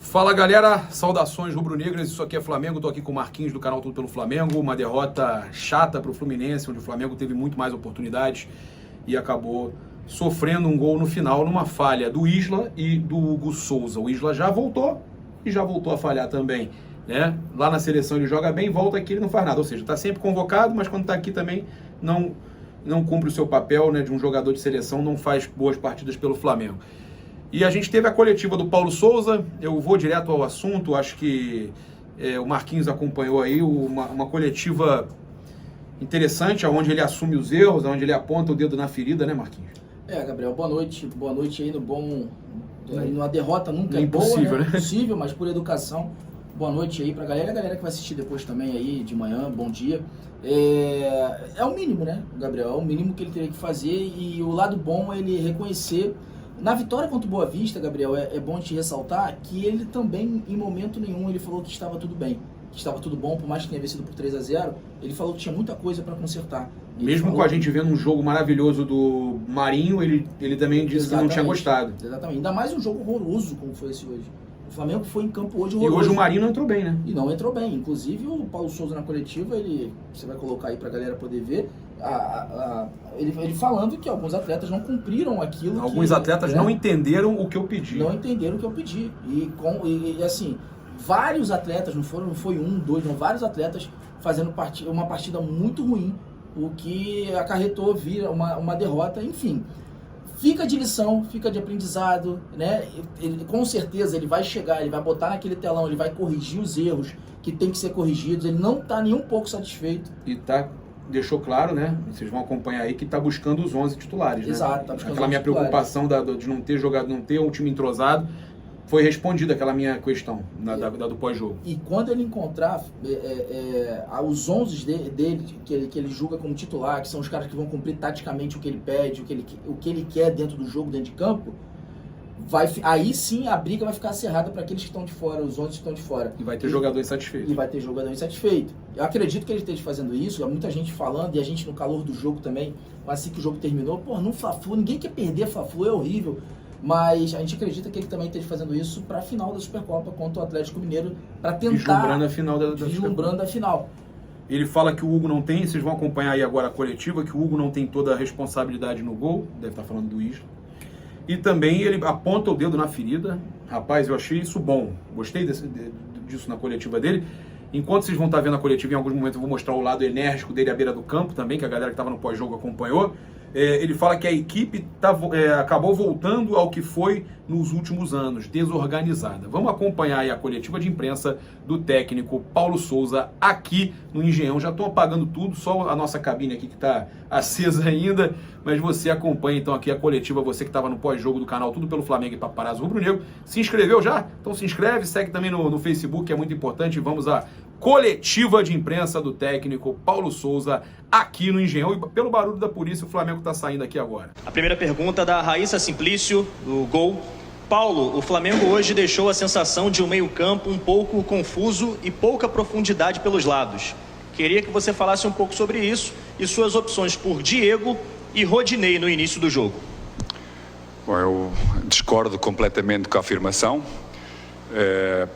Fala galera, saudações rubro-negras, isso aqui é Flamengo, tô aqui com o Marquinhos do canal Tudo Pelo Flamengo, uma derrota chata pro Fluminense, onde o Flamengo teve muito mais oportunidades e acabou sofrendo um gol no final, numa falha do Isla e do Hugo Souza. O Isla já voltou e já voltou a falhar também, né? Lá na seleção ele joga bem, volta aqui ele não faz nada, ou seja, tá sempre convocado, mas quando tá aqui também não cumpre o seu papel, né, de um jogador de seleção, não faz boas partidas pelo Flamengo. E a gente teve a coletiva do Paulo Souza, eu vou direto ao assunto, acho que o Marquinhos acompanhou aí uma coletiva interessante, onde ele assume os erros, onde ele aponta o dedo na ferida, né, Marquinhos? Gabriel, boa noite aí numa derrota nunca é impossível, boa, né? né? Impossível, mas por educação. Boa noite aí pra galera, a galera que vai assistir depois também aí, de manhã, bom dia. É o mínimo, né, Gabriel? É o mínimo que ele teria que fazer e o lado bom é ele reconhecer. Na vitória contra o Boa Vista, Gabriel, é bom te ressaltar que ele também, em momento nenhum, ele falou que estava tudo bem, que estava tudo bom, por mais que tenha vencido por 3-0, ele falou que tinha muita coisa para consertar. Mesmo com a gente vendo um jogo maravilhoso do Marinho, ele também disse que não tinha gostado. Exatamente, ainda mais um jogo horroroso como foi esse hoje. O Flamengo foi em campo hoje horroroso. E hoje o Marinho não entrou bem, né? E não entrou bem. Inclusive o Paulo Souza na coletiva, você vai colocar aí pra galera poder ver, ele falando que alguns atletas não cumpriram aquilo. Alguns atletas não entenderam o que eu pedi. Não entenderam o que eu pedi. E assim, vários atletas, não foi um, dois, não, vários atletas fazendo uma partida muito ruim, o que acarretou vir uma derrota, enfim. Fica de lição, fica de aprendizado, né? Com certeza ele vai chegar, ele vai botar naquele telão, ele vai corrigir os erros que tem que ser corrigidos, ele não está nem um pouco satisfeito. E deixou claro, né? Vocês vão acompanhar aí que está buscando os 11 titulares, né? Exato, tá buscando. Aquela minha preocupação de não ter jogado, não ter um time entrosado, foi respondida aquela minha questão do pós-jogo. E quando ele encontrar os 11 dele que ele julga como titular, que são os caras que vão cumprir taticamente o que ele pede, o que ele quer dentro do jogo, dentro de campo, aí sim a briga vai ficar acirrada para aqueles que estão de fora, os 11 que estão de fora. E vai ter jogador insatisfeito. E vai ter jogador insatisfeito. Eu acredito que ele esteja fazendo isso, há muita gente falando, e a gente no calor do jogo também, assim que o jogo terminou, no Fla-Flu, ninguém quer perder Fla-Flu, é horrível. Mas a gente acredita que ele também esteja fazendo isso para a final da Supercopa contra o Atlético Mineiro, para tentar... Vislumbrando a final Vislumbrando a final. Ele fala que o Hugo não tem, vocês vão acompanhar aí agora a coletiva, que o Hugo não tem toda a responsabilidade no gol, deve estar falando do Isla. E também ele aponta o dedo na ferida. Rapaz, eu achei isso bom, gostei disso na coletiva dele. Enquanto vocês vão estar vendo a coletiva, em alguns momentos eu vou mostrar o lado enérgico dele à beira do campo também, que a galera que estava no pós-jogo acompanhou. Ele fala que a equipe acabou voltando ao que foi nos últimos anos, desorganizada. Vamos acompanhar aí a coletiva de imprensa do técnico Paulo Souza aqui no Engenhão. Já estou apagando tudo, só a nossa cabine aqui que está acesa ainda, mas você acompanha então aqui a coletiva, você que estava no pós-jogo do canal Tudo Pelo Flamengo e Paparazzo Rubro-Negro. Se inscreveu já? Então se inscreve, segue também no Facebook, que é muito importante. Vamos à coletiva de imprensa do técnico Paulo Souza aqui no Engenhão. E pelo barulho da polícia, o Flamengo está saindo aqui agora. A primeira pergunta da Raíssa Simplício, do Gol. Paulo, o Flamengo hoje deixou a sensação de um meio-campo um pouco confuso e pouca profundidade pelos lados. Queria que você falasse um pouco sobre isso e suas opções por Diego e Rodinei no início do jogo. Bom, eu discordo completamente com a afirmação.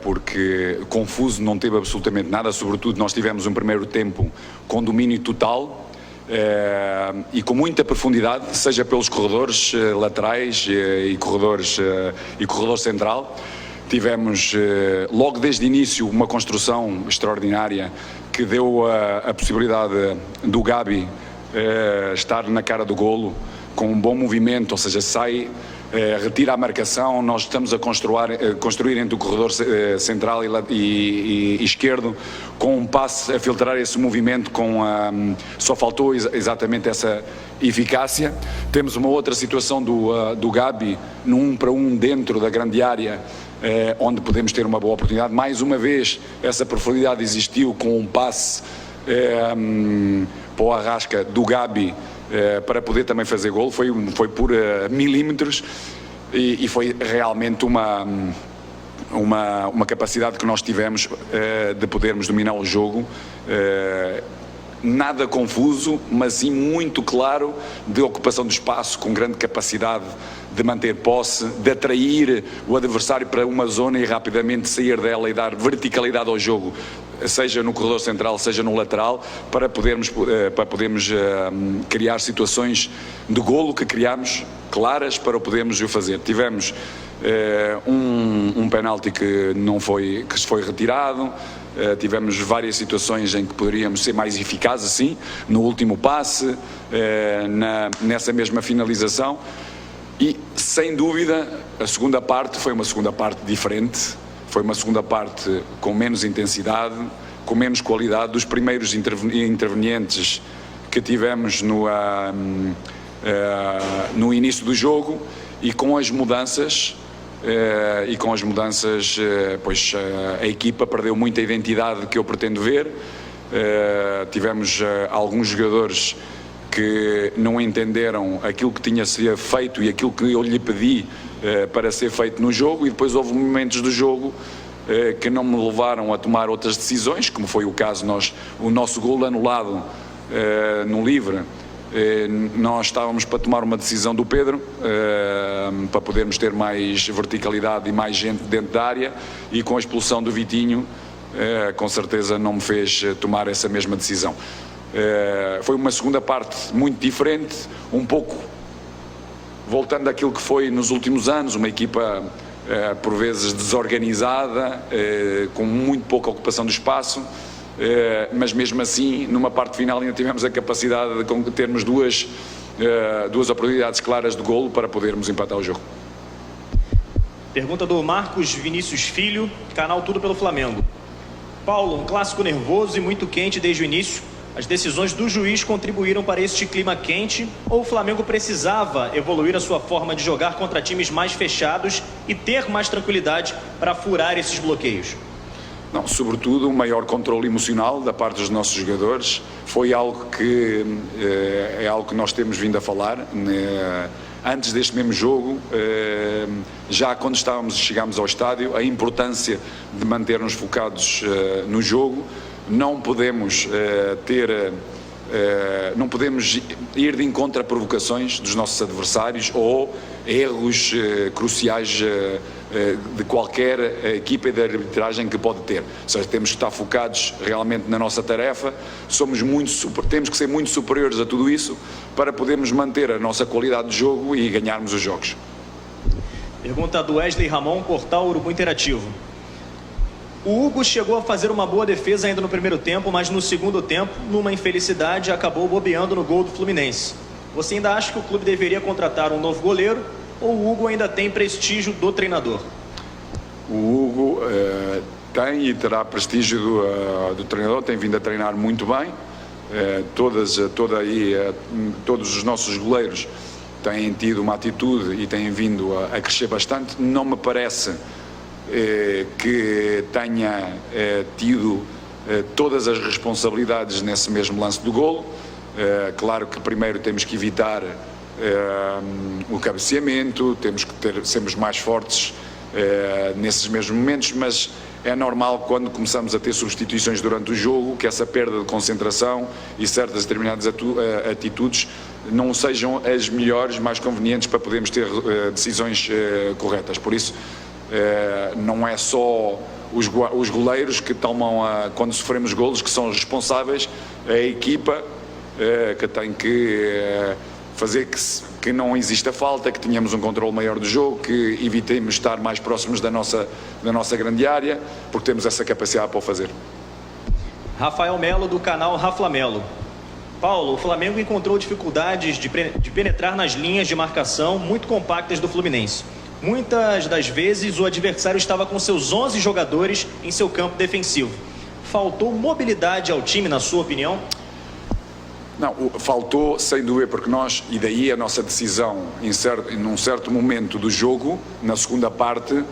Porque confuso não teve absolutamente nada, sobretudo nós tivemos um primeiro tempo com domínio total e com muita profundidade, seja pelos corredores laterais e corredor central. Tivemos logo desde o início uma construção extraordinária que deu a possibilidade do Gabi estar na cara do golo com um bom movimento, ou seja, sai, retira a marcação, nós estamos a construir entre o corredor central e esquerdo, com um passe a filtrar esse movimento, só faltou exatamente essa eficácia. Temos uma outra situação do Gabi, no 1 para 1 dentro da grande área, onde podemos ter uma boa oportunidade. Mais uma vez, essa profundidade existiu com um passe para o Arrasca do Gabi, para poder também fazer golo, foi por milímetros e foi realmente uma capacidade que nós tivemos de podermos dominar o jogo, nada confuso, mas sim muito claro, de ocupação do espaço, com grande capacidade de manter posse, de atrair o adversário para uma zona e rapidamente sair dela e dar verticalidade ao jogo, seja no corredor central, seja no lateral, para podermos criar situações de golo que criámos claras para podermos o fazer. Tivemos um penalti que foi retirado, tivemos várias situações em que poderíamos ser mais eficazes, sim, no último passe, nessa mesma finalização, e sem dúvida a segunda parte foi uma segunda parte diferente, foi uma segunda parte com menos intensidade, com menos qualidade dos primeiros intervenientes que tivemos no início do jogo, e com as mudanças pois a equipa perdeu muita identidade que eu pretendo ver. Tivemos alguns jogadores que não entenderam aquilo que tinha sido feito e aquilo que eu lhe pedi para ser feito no jogo, e depois houve momentos do jogo que não me levaram a tomar outras decisões, como foi o caso, o nosso golo anulado no livre. Nós estávamos para tomar uma decisão do Pedro, para podermos ter mais verticalidade e mais gente dentro da área, e com a expulsão do Vitinho, com certeza não me fez tomar essa mesma decisão. Foi uma segunda parte muito diferente, um pouco voltando àquilo que foi nos últimos anos, uma equipa por vezes desorganizada, com muito pouca ocupação do espaço. Mas mesmo assim, numa parte final ainda tivemos a capacidade de termos duas oportunidades claras de golo para podermos empatar o jogo. Pergunta do Marcos Vinícius Filho, canal Tudo pelo Flamengo. Paulo, um clássico nervoso e muito quente desde o início. As decisões do juiz contribuíram para este clima quente, ou o Flamengo precisava evoluir a sua forma de jogar contra times mais fechados e ter mais tranquilidade para furar esses bloqueios? Não, sobretudo um maior controle emocional da parte dos nossos jogadores. Foi algo que é algo que nós temos vindo a falar antes deste mesmo jogo, já quando chegámos ao estádio, a importância de manter-nos focados no jogo. Não podemos não podemos ir de encontro a provocações dos nossos adversários ou erros cruciais de qualquer equipa de arbitragem que pode ter. Ou seja, temos que estar focados realmente na nossa tarefa, temos que ser muito superiores a tudo isso para podermos manter a nossa qualidade de jogo e ganharmos os jogos. Pergunta do Wesley Ramon, portal Urubu Interativo. O Hugo chegou a fazer uma boa defesa ainda no primeiro tempo, mas no segundo tempo, numa infelicidade, acabou bobeando no gol do Fluminense. Você ainda acha que o clube deveria contratar um novo goleiro, ou o Hugo ainda tem prestígio do treinador? O Hugo tem e terá prestígio do treinador, tem vindo a treinar muito bem. Todos os nossos goleiros têm tido uma atitude e têm vindo a crescer bastante. Não me parece que tenha tido todas as responsabilidades nesse mesmo lance do golo. Claro que primeiro temos que evitar o cabeceamento, temos que sermos mais fortes nesses mesmos momentos, mas é normal quando começamos a ter substituições durante o jogo que essa perda de concentração e certas determinadas atitudes não sejam as melhores, mais convenientes para podermos ter decisões corretas. Por isso, não é só os goleiros que tomam, quando sofremos golos, que são responsáveis, a equipa que tem que fazer que não exista falta, que tenhamos um controle maior do jogo, que evitemos estar mais próximos da nossa grande área, porque temos essa capacidade para o fazer. Rafael Melo, do canal Raflamelo. Paulo, o Flamengo encontrou dificuldades de penetrar nas linhas de marcação muito compactas do Fluminense. Muitas das vezes o adversário estava com seus 11 jogadores em seu campo defensivo. Faltou mobilidade ao time, na sua opinião? Não, faltou sem dúvida, porque e daí a nossa decisão num certo momento do jogo, na segunda parte,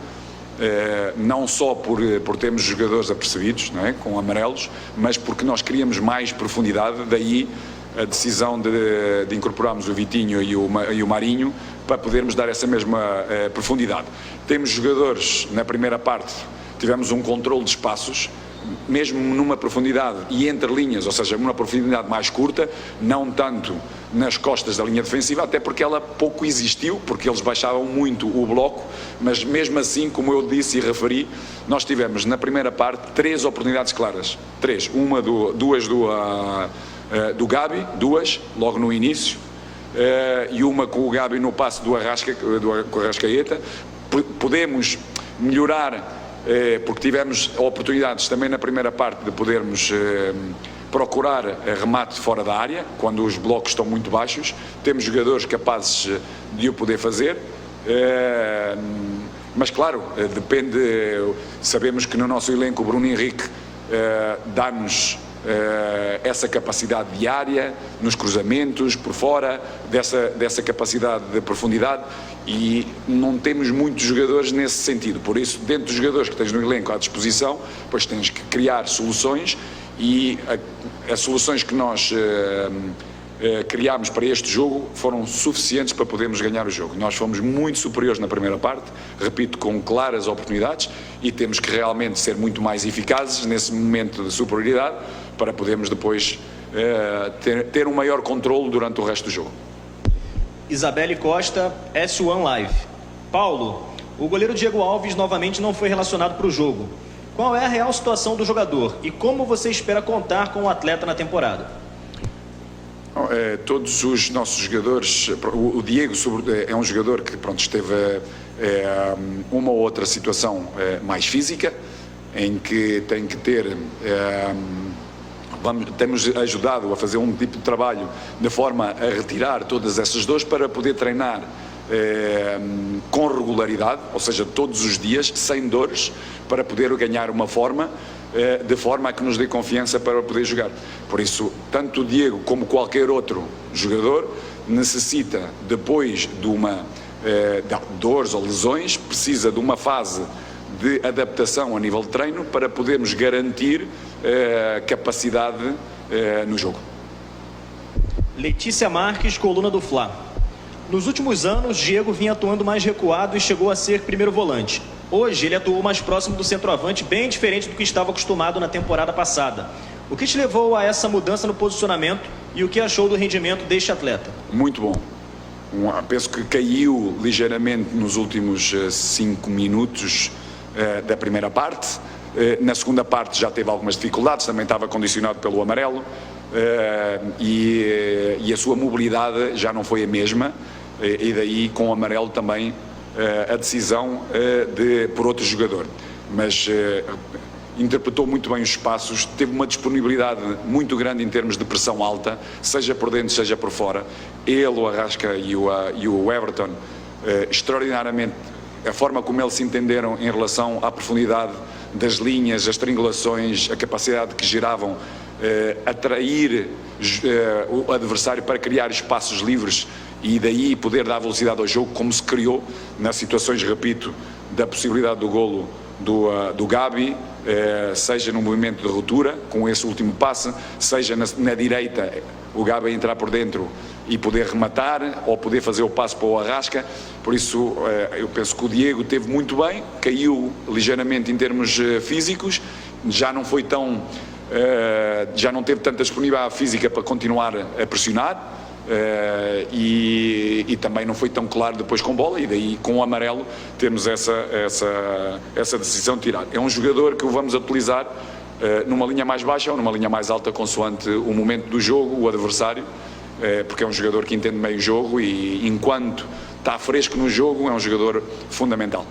não só por termos jogadores apercebidos, não é, com amarelos, mas porque nós queríamos mais profundidade, daí a decisão de incorporarmos o Vitinho e o Marinho para podermos dar essa mesma profundidade. Temos jogadores, na primeira parte, tivemos um controle de espaços, mesmo numa profundidade e entre linhas, ou seja, numa profundidade mais curta, não tanto nas costas da linha defensiva, até porque ela pouco existiu, porque eles baixavam muito o bloco, mas mesmo assim, como eu disse e referi, nós tivemos na primeira parte 3 oportunidades claras, 3, duas do Gabi, 2 logo no início, e uma com o Gabi no passe do Arrascaeta. Podemos melhorar, porque tivemos oportunidades também na primeira parte de podermos procurar remate fora da área, quando os blocos estão muito baixos. Temos jogadores capazes de o poder fazer, mas claro, depende. Sabemos que no nosso elenco o Bruno Henrique dá-nos essa capacidade de área, nos cruzamentos, por fora, dessa capacidade de profundidade, e não temos muitos jogadores nesse sentido. Por isso, dentro dos jogadores que tens no elenco à disposição, pois tens que criar soluções, e as soluções que nós criámos para este jogo foram suficientes para podermos ganhar o jogo. Nós fomos muito superiores na primeira parte, repito, com claras oportunidades, e temos que realmente ser muito mais eficazes nesse momento de superioridade para podermos depois ter um maior controle durante o resto do jogo. Isabelle Costa, S1 Live. Paulo, o goleiro Diego Alves novamente não foi relacionado para o jogo. Qual é a real situação do jogador e como você espera contar com o atleta na temporada? Todos os nossos jogadores, o Diego é um jogador que esteve uma ou outra situação mais física, em que tem que ter, temos ajudado a fazer um tipo de trabalho de forma a retirar todas essas dores para poder treinar com regularidade, ou seja, todos os dias, sem dores, para poder ganhar uma forma, de forma a que nos dê confiança para poder jogar. Por isso, tanto o Diego como qualquer outro jogador necessita, depois de dores ou lesões, precisa de uma fase de adaptação a nível de treino para podermos garantir capacidade no jogo. Letícia Marques, coluna do Fla. Nos últimos anos, Diego vinha atuando mais recuado e chegou a ser primeiro volante. Hoje, ele atuou mais próximo do centroavante, bem diferente do que estava acostumado na temporada passada. O que te levou a essa mudança no posicionamento e o que achou do rendimento deste atleta? Muito bom. Penso que caiu ligeiramente nos últimos 5 minutos da primeira parte. Na segunda parte já teve algumas dificuldades, também estava condicionado pelo amarelo, e a sua mobilidade já não foi a mesma, e daí com o amarelo também a decisão por outro jogador. Mas interpretou muito bem os espaços, teve uma disponibilidade muito grande em termos de pressão alta, seja por dentro, seja por fora. Ele, o Arrasca e o Everton, extraordinariamente, a forma como eles se entenderam em relação à profundidade das linhas, as triangulações, a capacidade que geravam, atrair o adversário para criar espaços livres e daí poder dar velocidade ao jogo, como se criou nas situações, repito, da possibilidade do golo do Gabi, seja no movimento de ruptura, com esse último passe, seja na direita, o Gabi a entrar por dentro e poder rematar, ou poder fazer o passe para o Arrasca. Por isso, eu penso que o Diego teve muito bem, caiu ligeiramente em termos físicos, já não foi tão, já não teve tanta disponibilidade física para continuar a pressionar, e também não foi tão claro depois com bola, e daí com o amarelo temos essa decisão de tirar. É um jogador que o vamos utilizar numa linha mais baixa ou numa linha mais alta, consoante o momento do jogo, o adversário, porque é um jogador que entende bem o jogo e enquanto está fresco no jogo é um jogador fundamental.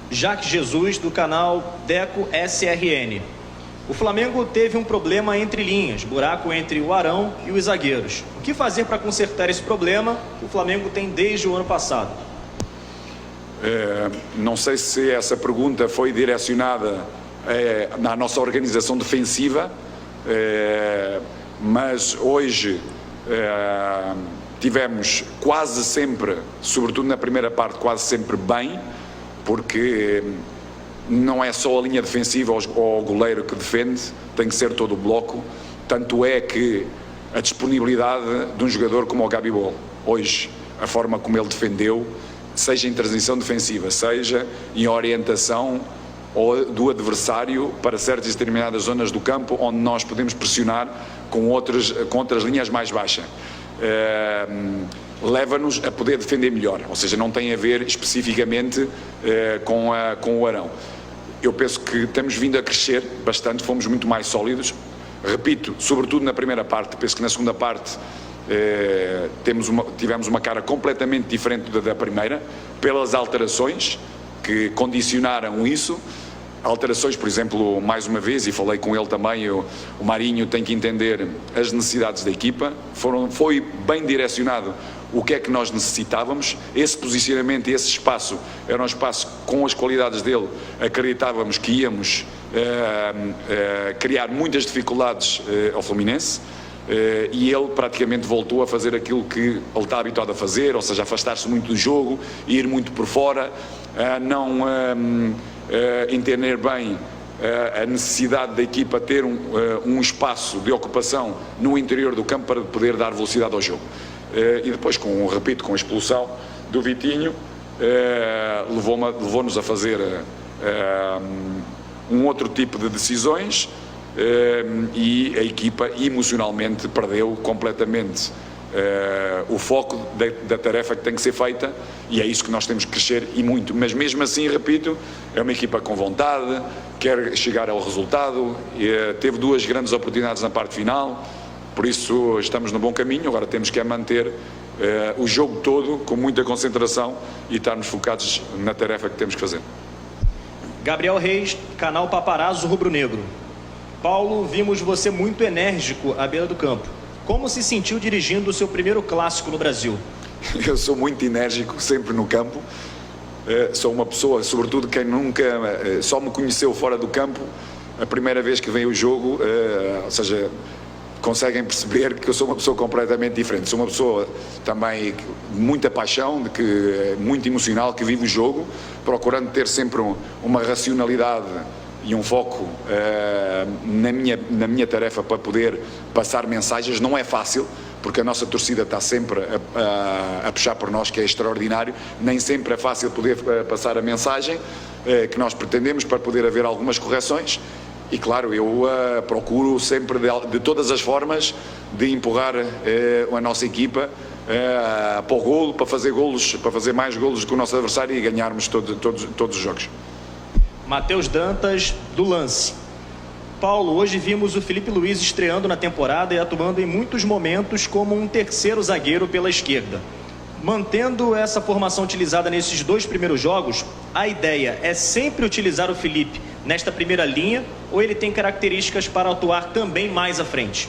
Jacques Jesus, do canal Deco SRN. O Flamengo teve um problema entre linhas, buraco entre o Arão e os zagueiros. O que fazer para consertar esse problema que o Flamengo tem desde o ano passado? Não sei se essa pergunta foi direcionada na nossa organização defensiva, mas hoje tivemos quase sempre, sobretudo na primeira parte, quase sempre bem, porque não é só a linha defensiva ou o goleiro que defende, tem que ser todo o bloco. Tanto é que a disponibilidade de um jogador como o Gabigol, hoje, a forma como ele defendeu, seja em transição defensiva, seja em orientação ou do adversário para certas e determinadas zonas do campo onde nós podemos pressionar com outras linhas mais baixas. Leva-nos a poder defender melhor, ou seja, não tem a ver especificamente com o Arão. Eu penso que temos vindo a crescer bastante, fomos muito mais sólidos. Repito, sobretudo na primeira parte, penso que na segunda parte tivemos uma cara completamente diferente da primeira, pelas alterações que condicionaram isso. Alterações, por exemplo, mais uma vez, e falei com ele também, o Marinho tem que entender as necessidades da equipa, foi bem direcionado o que é que nós necessitávamos, esse posicionamento, esse espaço, era um espaço com as qualidades dele, acreditávamos que íamos criar muitas dificuldades ao Fluminense, e ele praticamente voltou a fazer aquilo que ele está habituado a fazer, ou seja, afastar-se muito do jogo, ir muito por fora, não entender bem a necessidade da equipa ter um espaço de ocupação no interior do campo para poder dar velocidade ao jogo. E depois, repito, com a expulsão do Vitinho, levou-nos a fazer um outro tipo de decisões, e a equipa emocionalmente perdeu completamente o foco da tarefa que tem que ser feita, e é isso que nós temos que crescer e muito, mas mesmo assim, repito, é uma equipa com vontade, quer chegar ao resultado, teve 2 grandes oportunidades na parte final, por isso estamos no bom caminho. Agora temos que manter o jogo todo com muita concentração e estarmos focados na tarefa que temos que fazer. Gabriel Reis, canal Paparazzo Rubro Negro. Paulo, vimos você muito enérgico à beira do campo. Como se sentiu dirigindo o seu primeiro clássico no Brasil? Eu sou muito enérgico sempre no campo. Sou uma pessoa, sobretudo quem nunca só me conheceu fora do campo, a primeira vez que vem o jogo, ou seja, conseguem perceber que eu sou uma pessoa completamente diferente. Sou uma pessoa também de muita paixão, muito emocional, que vive o jogo, procurando ter sempre uma racionalidade e um foco na minha tarefa para poder passar mensagens. Não é fácil, porque a nossa torcida está sempre a puxar por nós, que é extraordinário. Nem sempre é fácil poder passar a mensagem que nós pretendemos, para poder haver algumas correções. E claro, eu procuro sempre de todas as formas de empurrar a nossa equipa para o golo, para fazer golos, para fazer mais golos que o nosso adversário e ganharmos todos os jogos. Matheus Dantas, do Lance. Paulo, hoje vimos o Filipe Luiz estreando na temporada e atuando em muitos momentos como um terceiro zagueiro pela esquerda. Mantendo essa formação utilizada nesses 2 primeiros jogos, a ideia é sempre utilizar o Filipe nesta primeira linha, ou ele tem características para atuar também mais à frente?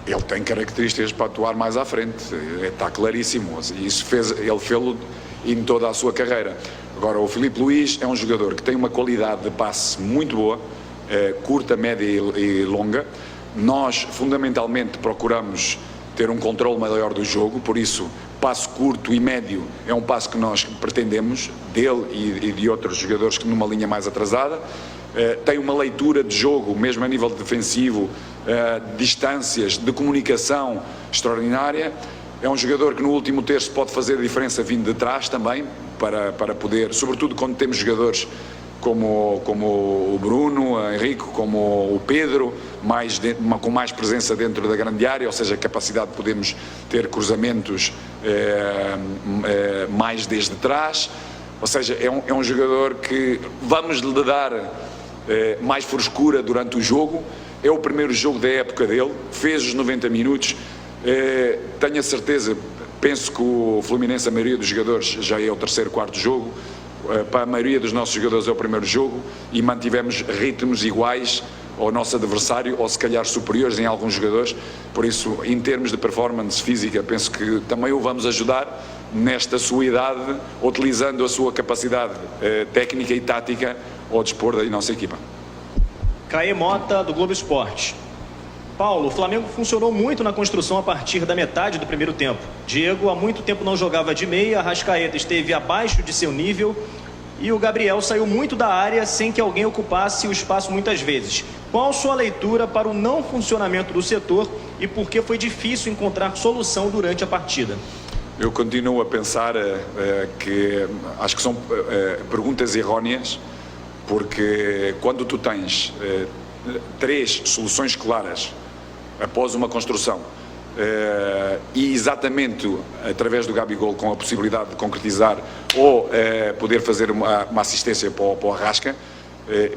Ele tem características para atuar mais à frente, está claríssimo. Isso ele fez-lo em toda a sua carreira. Agora, o Filipe Luiz é um jogador que tem uma qualidade de passe muito boa, curta, média e longa. Nós, fundamentalmente, procuramos ter um controle maior do jogo, por isso, passo curto e médio é um passo que nós pretendemos, dele e de outros jogadores que numa linha mais atrasada. Tem uma leitura de jogo, mesmo a nível defensivo, distâncias, de comunicação extraordinária. É um jogador que no último terço pode fazer a diferença vindo de trás também, para poder, sobretudo quando temos jogadores como o Bruno, o Henrique, como o Pedro, com mais presença dentro da grande área, ou seja, a capacidade de podermos ter cruzamentos mais desde trás. Ou seja, é um jogador que vamos lhe dar mais frescura durante o jogo. É o primeiro jogo da época dele, fez os 90 minutos. Tenho a certeza, penso que o Fluminense, a maioria dos jogadores, já é o 3º, 4º jogo. Para a maioria dos nossos jogadores é o primeiro jogo, e mantivemos ritmos iguais ao nosso adversário, ou se calhar superiores em alguns jogadores. Por isso, em termos de performance física, penso que também o vamos ajudar nesta sua idade, utilizando a sua capacidade técnica e tática ao dispor da nossa equipa. Caê Mota, do Globo Esporte. Paulo, o Flamengo funcionou muito na construção a partir da metade do primeiro tempo. Diego há muito tempo não jogava de meia, Arrascaeta esteve abaixo de seu nível e o Gabriel saiu muito da área sem que alguém ocupasse o espaço muitas vezes. Qual sua leitura para o não funcionamento do setor e por que foi difícil encontrar solução durante a partida? Eu continuo a pensar que acho que são perguntas erróneas, porque quando tu tens 3 soluções claras após uma construção, e exatamente através do Gabigol com a possibilidade de concretizar ou poder fazer uma assistência para o Arrasca,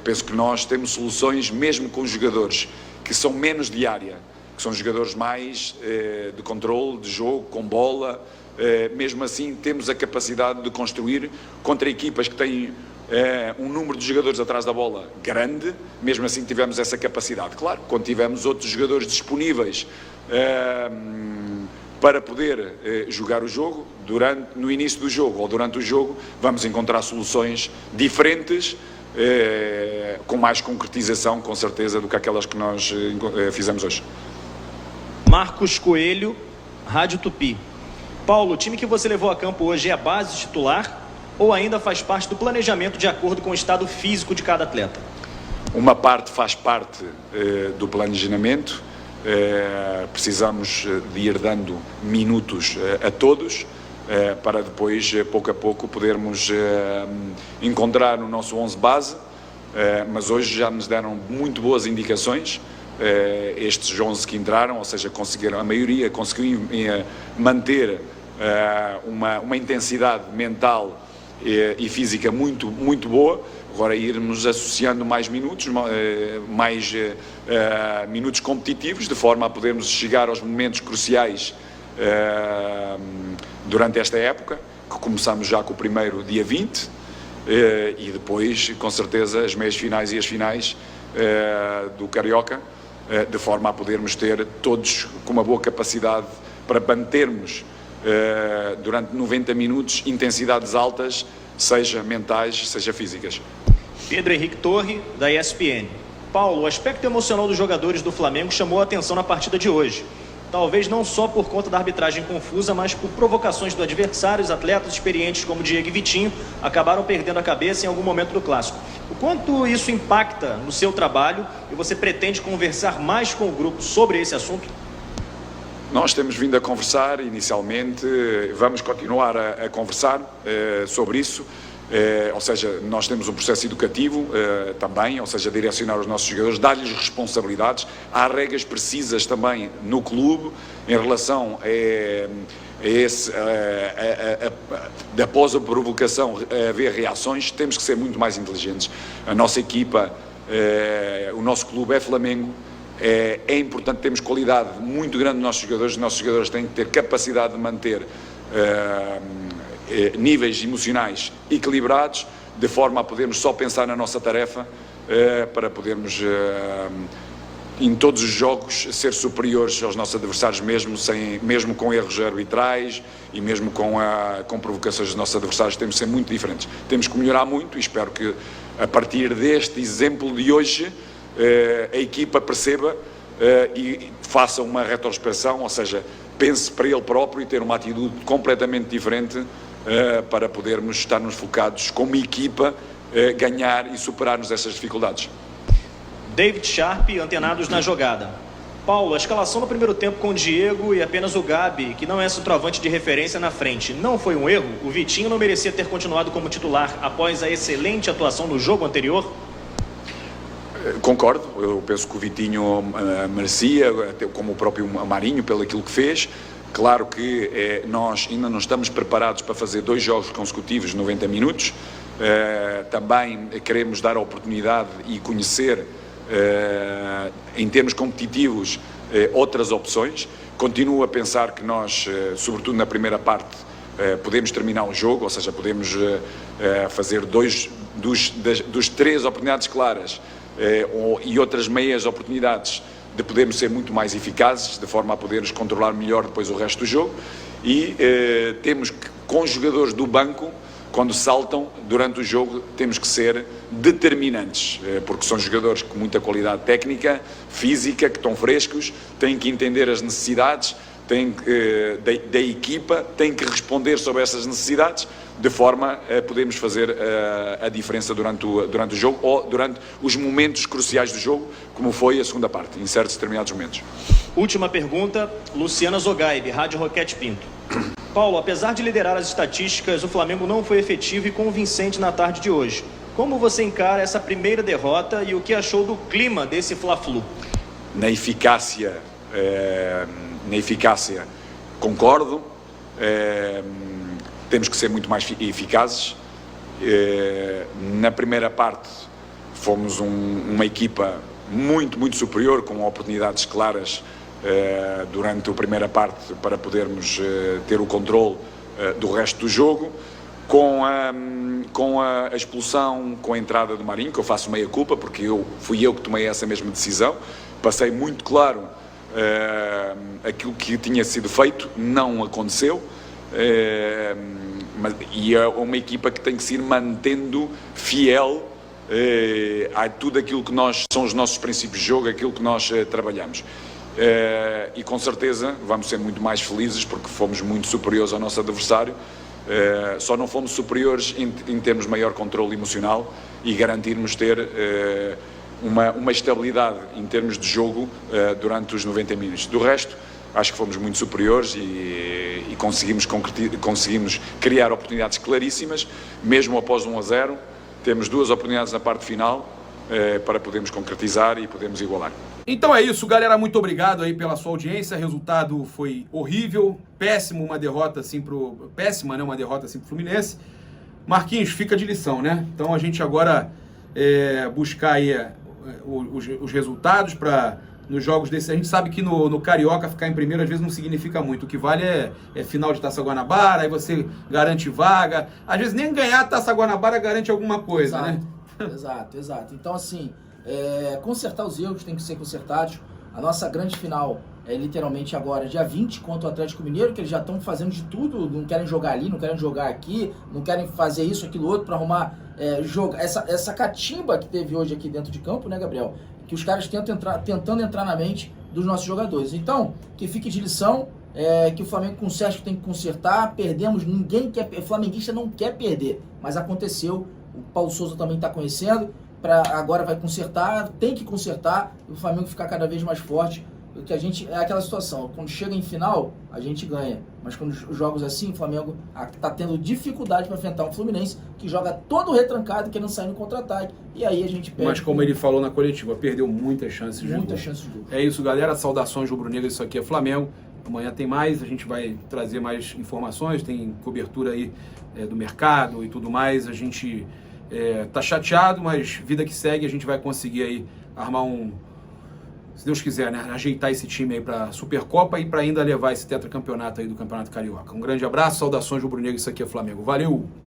penso que nós temos soluções mesmo com jogadores que são menos de área, que são jogadores mais de controle, de jogo, com bola. Mesmo assim temos a capacidade de construir contra equipas que têm um número de jogadores atrás da bola grande. Mesmo assim tivemos essa capacidade. Claro, quando tivemos outros jogadores disponíveis para poder jogar o jogo, no início do jogo ou durante o jogo, vamos encontrar soluções diferentes, com mais concretização, com certeza, do que aquelas que nós fizemos hoje. Marcos Coelho, Rádio Tupi. Paulo, o time que você levou a campo hoje é a base titular ou ainda faz parte do planejamento de acordo com o estado físico de cada atleta? Uma parte faz parte do planejamento. Precisamos de ir dando minutos a todos, para depois, pouco a pouco, podermos encontrar o nosso 11 base, mas hoje já nos deram muito boas indicações. Estes 11 que entraram, ou seja, a maioria conseguiu manter uma intensidade mental e física muito, muito boa. Agora irmos associando mais minutos competitivos, de forma a podermos chegar aos momentos cruciais durante esta época, que começamos já com o primeiro dia 20, e depois, com certeza, as meias finais e as finais do Carioca, de forma a podermos ter todos com uma boa capacidade para mantermos durante 90 minutos intensidades altas, seja mentais, seja físicas. Pedro Henrique Torre, da ESPN. Paulo, o aspecto emocional dos jogadores do Flamengo chamou a atenção na partida de hoje. Talvez não só por conta da arbitragem confusa, mas por provocações do adversário. Os atletas experientes como Diego e Vitinho acabaram perdendo a cabeça em algum momento do clássico. O quanto isso impacta no seu trabalho e você pretende conversar mais com o grupo sobre esse assunto? Nós temos vindo a conversar inicialmente, vamos continuar a conversar sobre isso. Ou seja, nós temos um processo educativo também, ou seja, direcionar os nossos jogadores, dar-lhes responsabilidades. Há regras precisas também no clube em relação após a provocação haver reações. Temos que ser muito mais inteligentes. A nossa equipa, o nosso clube é Flamengo. É importante termos qualidade muito grande nos nossos jogadores. Os nossos jogadores têm que ter capacidade de manter níveis emocionais equilibrados, de forma a podermos só pensar na nossa tarefa, para podermos em todos os jogos ser superiores aos nossos adversários, mesmo com erros arbitrais e mesmo com provocações dos nossos adversários. Temos que ser muito diferentes, temos que melhorar muito, e espero que a partir deste exemplo de hoje a equipa perceba e faça uma retrospecção, ou seja, pense para ele próprio e ter uma atitude completamente diferente, para podermos estar-nos focados como equipa, ganhar e superar-nos essas dificuldades. David Sharp, antenados na jogada. Paulo, a escalação no primeiro tempo com o Diego e apenas o Gabi, que não é centroavante de referência na frente, não foi um erro? O Vitinho não merecia ter continuado como titular após a excelente atuação no jogo anterior? Concordo, eu penso que o Vitinho merecia, como o próprio Marinho, pelo aquilo que fez. Claro que nós ainda não estamos preparados para fazer 2 jogos consecutivos de 90 minutos. Também queremos dar a oportunidade e conhecer, em termos competitivos, outras opções. Continuo a pensar que nós, sobretudo na primeira parte, podemos terminar o jogo, ou seja, podemos fazer 2 dos 3 oportunidades claras e outras meias oportunidades de podermos ser muito mais eficazes, de forma a podermos controlar melhor depois o resto do jogo. E temos que, com os jogadores do banco, quando saltam durante o jogo, temos que ser determinantes, porque são jogadores com muita qualidade técnica, física, que estão frescos, têm que entender as necessidades da equipa, têm que responder sobre essas necessidades, de forma a podermos fazer a diferença durante o jogo ou durante os momentos cruciais do jogo, como foi a segunda parte, em certos determinados momentos. Última pergunta, Luciana Zogaib, Rádio Roquete Pinto. Paulo, apesar de liderar as estatísticas, o Flamengo não foi efetivo e convincente na tarde de hoje. Como você encara essa primeira derrota e o que achou do clima desse Fla-Flu? Na eficácia concordo. Temos que ser muito mais eficazes. Na primeira parte fomos uma equipa muito superior, com oportunidades claras durante a primeira parte para podermos ter o controle do resto do jogo. Com a expulsão, com a entrada do Marinho, que eu faço meia culpa, porque fui eu que tomei essa mesma decisão, passei muito claro aquilo que tinha sido feito, não aconteceu, e é uma equipa que tem que se ir mantendo fiel a tudo aquilo que são os nossos princípios de jogo, aquilo que nós trabalhamos. E com certeza vamos ser muito mais felizes porque fomos muito superiores ao nosso adversário. Só não fomos superiores em termos de maior controle emocional e garantirmos ter uma estabilidade em termos de jogo durante os 90 minutos. Do resto, acho que fomos muito superiores e conseguimos criar oportunidades claríssimas, mesmo após 1-0. Temos 2 oportunidades na parte final para podermos concretizar e podermos igualar. Então é isso, galera, muito obrigado aí pela sua audiência. O resultado foi horrível, péssimo, uma derrota assim pro Fluminense. Marquinhos, fica de lição, né? Então a gente agora buscar aí os resultados para nos jogos desse. A gente sabe que no Carioca ficar em primeiro às vezes não significa muito. O que vale é final de Taça Guanabara, aí você garante vaga. Às vezes nem ganhar a Taça Guanabara garante alguma coisa, exato, né? Exato. Então assim, consertar os erros tem que ser consertados. A nossa grande final é literalmente agora, dia 20, contra o Atlético Mineiro, que eles já estão fazendo de tudo, não querem jogar ali, não querem jogar aqui, não querem fazer isso, aquilo, outro, para arrumar jogo. Essa catimba que teve hoje aqui dentro de campo, né, Gabriel? Que os caras tentando entrar na mente dos nossos jogadores. Então, que fique de lição, que o Flamengo com o Sérgio tem que consertar. Perdemos, ninguém quer, flamenguista não quer perder, mas aconteceu, o Paulo Souza também está conhecendo, agora vai consertar, tem que consertar, e o Flamengo ficar cada vez mais forte. Porque a gente, é aquela situação, quando chega em final, a gente ganha. Mas quando os jogos assim, o Flamengo está tendo dificuldade para enfrentar um Fluminense que joga todo retrancado, querendo sair no contra-ataque. E aí a gente perde. Mas como ele falou na coletiva, perdeu muitas chances de gol. Muitas chances de gol. É isso, galera. Saudações rubro-negras, isso aqui é Flamengo. Amanhã tem mais, a gente vai trazer mais informações, tem cobertura aí do mercado e tudo mais. A gente tá chateado, mas vida que segue, a gente vai conseguir aí armar se Deus quiser, né, ajeitar esse time aí para Supercopa e para ainda levar esse tetracampeonato aí do Campeonato Carioca. Um grande abraço, saudações rubro-negras, isso aqui é Flamengo. Valeu!